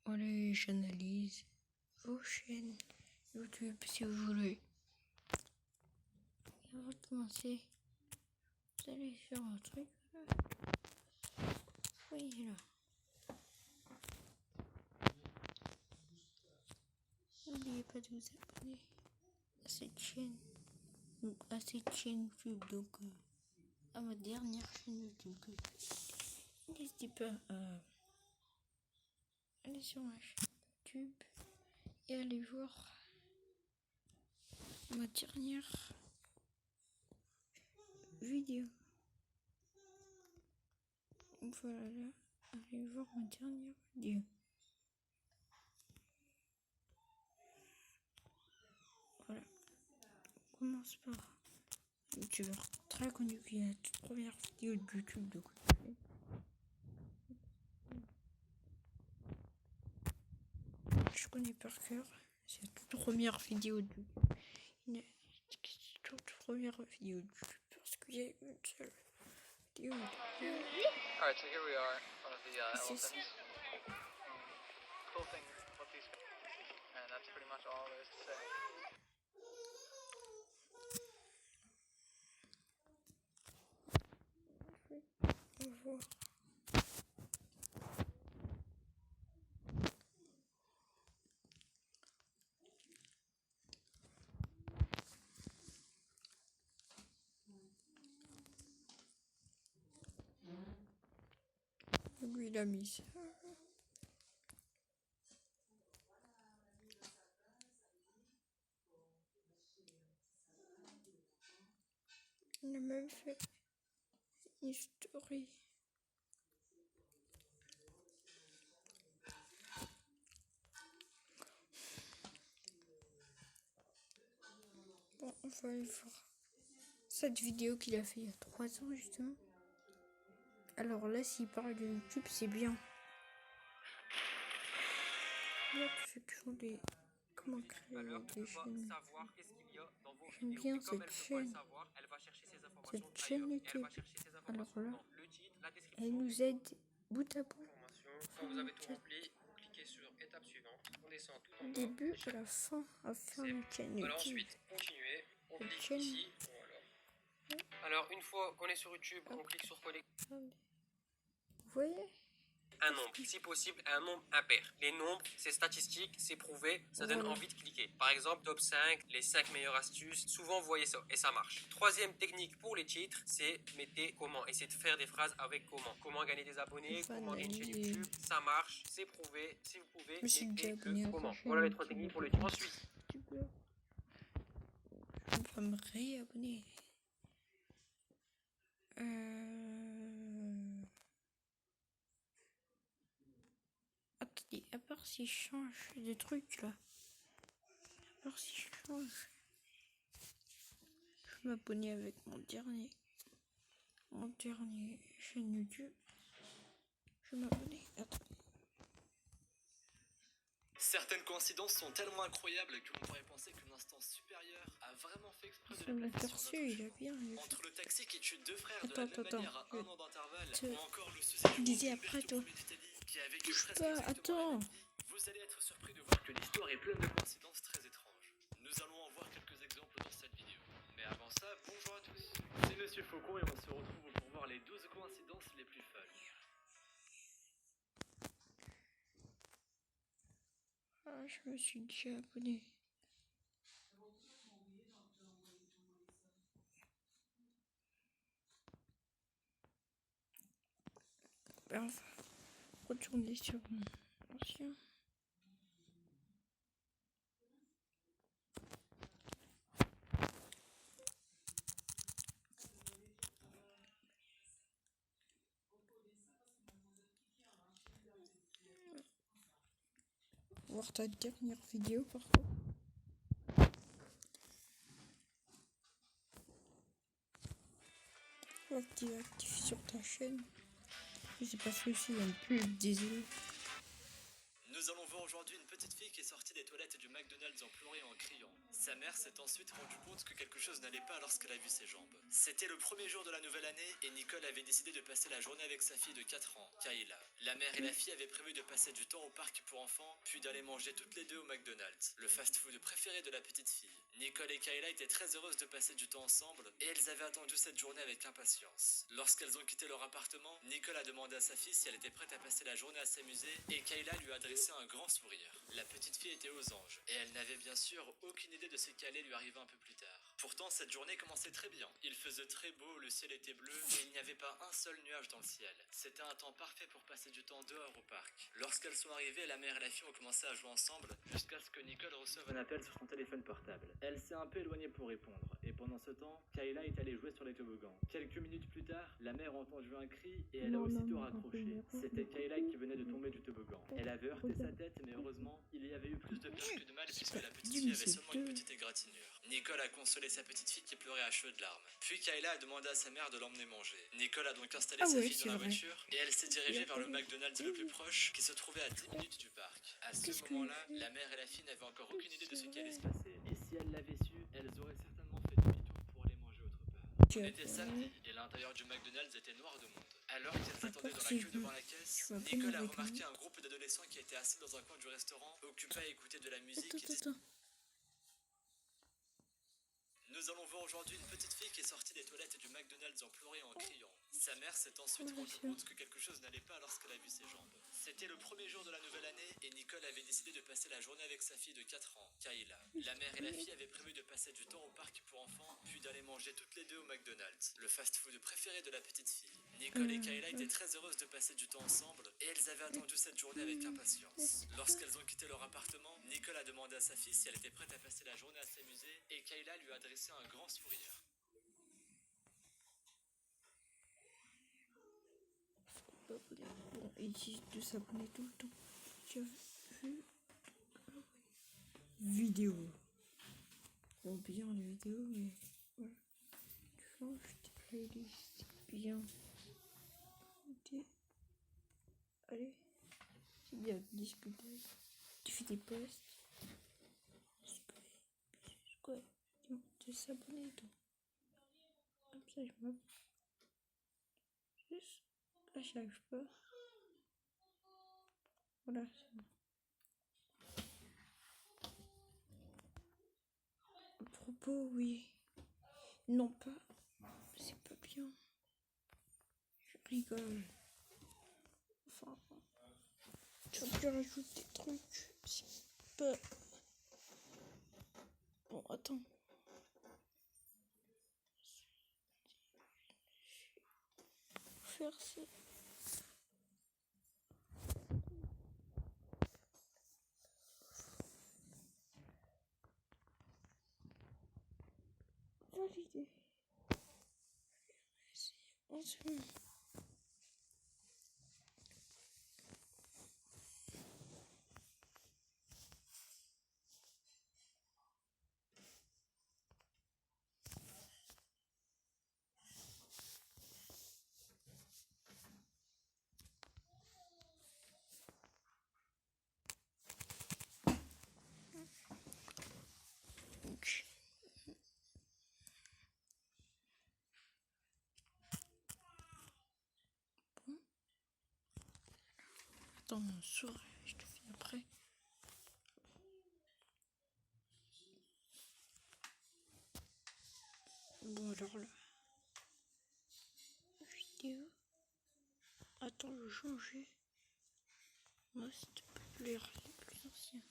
Allez, j'analyse vos chaînes YouTube si vous voulez. Et avant de commencer, vous allez faire un truc. Oui, là. N'oubliez pas de vous abonner à cette chaîne. Donc, à cette chaîne YouTube. Donc, à ma dernière chaîne YouTube. N'hésitez pas à aller sur ma chaîne YouTube et aller voir ma dernière vidéo. Voilà, là, allez voir ma dernière vidéo. Voilà, on commence par un youtubeur très connu qui a la toute première vidéo de YouTube de côté. Je connais par cœur, c'est la toute première vidéo de YouTube. Toute première vidéo de YouTube parce qu'il y a une seule vidéo de YouTube. Alright, so here we are, one of the C'est elephants. Cool thing about these, and that's pretty much all there is to say. On va voir. Lui, il a mis ça. Il a même fait une story. Bon, on va aller voir cette vidéo qu'il a fait il y a 3 ans justement. Alors là, s'il parle de YouTube, c'est bien. Là, tous ceux qui font des... Comment créer des chaînes. J'aime bien cette chaîne. Cette chaîne YouTube. Alors là, elle nous aide bout à bout. Quand vous avez tout rempli, vous cliquez sur étape suivante, on descend tout en Du bas. début à la fin à faire une chaîne Voilà, YouTube. ensuite, continuez, on Cette clique chaîne. ici. Voilà. Alors, une fois qu'on est sur YouTube, on clique sur connecter. Vous voyez? Un nombre, si possible, un nombre impair. Les nombres, c'est statistique, c'est prouvé, ça donne Voilà. envie de cliquer. Par exemple, top 5, les 5 meilleures astuces. Souvent, vous voyez ça, et ça marche. Troisième technique pour les titres, c'est mettez comment. Essayez de faire des phrases avec comment. Comment gagner des abonnés, comment gagner une chaîne YouTube. Ça marche, c'est prouvé. Si vous pouvez, Je me suis déjà mettez abonné à le sa comment. chaîne Voilà les 3 YouTube. techniques pour les titres. Ensuite, Je vais me réabonner. Attendez, à part si je change de truc là. À part si je change. Je vais m'abonner avec mon dernier chaîne YouTube. Je vais m'abonner. Attendez. Certaines coïncidences sont tellement incroyables que l'on pourrait penser qu'une instance supérieure a vraiment fait exprès de Sur la le placer sur perçu, notre il a chemin. bien vu. Entre le taxi qui tue deux frères de Attends, la même attends, manière à je un an d'intervalle, te ou encore le succès disais après toi. qui a vécu Bouge presque pas, exactement la même attends. vie, vous allez être surpris de voir que l'histoire est pleine de coïncidences très étranges. Nous allons en voir quelques exemples dans cette vidéo. Mais avant ça, bonjour à tous. C'est Monsieur Faucon et on se retrouve pour voir les 12 coïncidences les plus folles. Ah, je me suis déjà abonné. Ben, on va retourner sur mon ancien. Voir ta dernière vidéo par contre. Active sur ta chaîne. Je sais pas ce que c'est, il y a une pub, désolé. Nous Nous allons voir aujourd'hui une petite fille qui est sortie des toilettes du McDonald's en pleurant et en criant. Sa mère s'est ensuite rendue compte que quelque chose n'allait pas lorsqu'elle a vu ses jambes. C'était le premier jour de la nouvelle année et Nicole avait décidé de passer la journée avec sa fille de 4 ans, Kayla. La mère et la fille avaient prévu de passer du temps au parc pour enfants, puis d'aller manger toutes les deux au McDonald's, le fast-food préféré de la petite fille. Nicole et Kayla étaient très heureuses de passer du temps ensemble et elles avaient attendu cette journée avec impatience. Lorsqu'elles ont quitté leur appartement, Nicole a demandé à sa fille si elle était prête à passer la journée à s'amuser et Kayla lui a adressé un grand sourire. La petite fille était aux anges et elle n'avait bien sûr aucune idée de ce qui allait lui arriver un peu plus tard. Pourtant, cette journée commençait très bien. Il faisait très beau, le ciel était bleu et il n'y avait pas un seul nuage dans le ciel. C'était un temps parfait pour passer du temps dehors au parc. Lorsqu'elles sont arrivées, la mère et la fille ont commencé à jouer ensemble jusqu'à ce que Nicole reçoive un appel sur son téléphone portable. Elle s'est un peu éloignée pour répondre et pendant ce temps, Kayla est allée jouer sur les toboggans. Quelques minutes plus tard, la mère a entendu un cri et elle a aussitôt raccroché. C'était Kayla qui venait de tomber du toboggan. Elle avait heurté sa tête mais heureusement, il y avait eu plus de peur que de mal puisque la petite fille avait seulement une petite égratignure. Nicole a consolé sa petite fille qui pleurait à cheveux de larmes. Puis Kayla a demandé à sa mère de l'emmener manger. Nicole a donc installé sa fille dans la voiture et elle s'est dirigée vers le McDonald's le plus proche qui se trouvait à 10 minutes du parc. À ce moment-là, la mère et la fille n'avaient encore aucune idée de ce qui allait se passer. Et si elles l'avaient su, elles auraient certainement fait demi-tour pour aller manger autre part. On était samedi et l'intérieur du McDonald's était noir de monde. Alors qu'elles attendaient dans la queue devant la caisse, Nicole a remarqué un groupe d'adolescents qui étaient assis dans un coin du restaurant, occupés à écouter de la musique. Nous allons voir aujourd'hui une petite fille qui est sortie des toilettes du McDonald's en pleurant et en criant. Sa mère s'est ensuite rendue compte que quelque chose n'allait pas lorsqu'elle a vu ses jambes. C'était le premier jour de la nouvelle année et Nicole avait décidé de passer la journée avec sa fille de 4 ans, Kayla. La mère et la fille avaient prévu de passer du temps au parc pour enfants, puis d'aller manger toutes les deux au McDonald's, le fast-food préféré de la petite fille. Nicole et Kayla étaient très heureuses de passer du temps ensemble et elles avaient attendu cette journée avec impatience. Lorsqu'elles ont quitté leur appartement, Nicole a demandé à sa fille si elle était prête à passer la journée à s'amuser et Kayla lui a adressé un grand sourire. Bon, ils disent de s'abonner tout le temps. J'ai vu vidéo. Bon, bien les vidéos, mais voilà. Change tes playlists. Bien. Ok. Allez. C'est bien de discuter. Tu fais des posts. C'est quoi? De s'abonner tout. Comme ça, je m'abonne. Juste. Là, j'y arrive pas. Voilà, c'est bon. À propos, oui. Non pas. C'est pas bien. Je rigole. Enfin. J'aurais pu rajouter des trucs. C'est pas. Bon, attends. Faire ça. Valider. On se met. Attends, mon sourire, je te fais après. Bon, alors là. Vidéo. Attends, je vais changer. Moi, s'il te plaît, les plus anciens.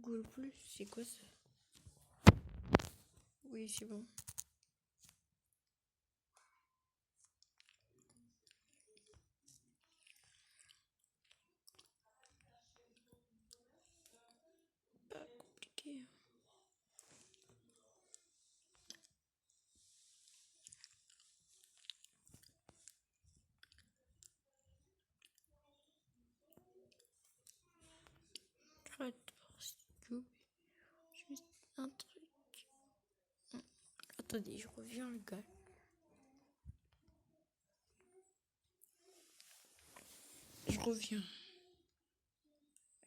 Google Plus, c'est quoi ça? Oui, c'est bon. Pas compliqué. Créateur studio. Juste un truc. Attendez, je reviens le gars. Je reviens.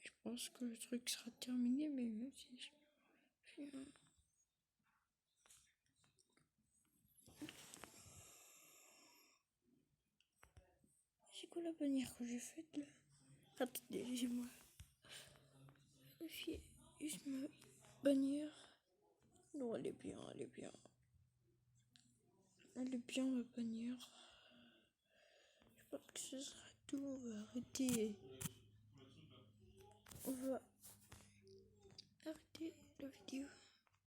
Je pense que le truc sera terminé, mais même si je reviens. C'est quoi la bannière que j'ai faite là? Attendez, laissez-moi vérifier juste ma bannière. Non, elle est bien, elle est bien. Elle est bien ma bannière. Je pense que ce sera tout. On va arrêter. On va arrêter la vidéo.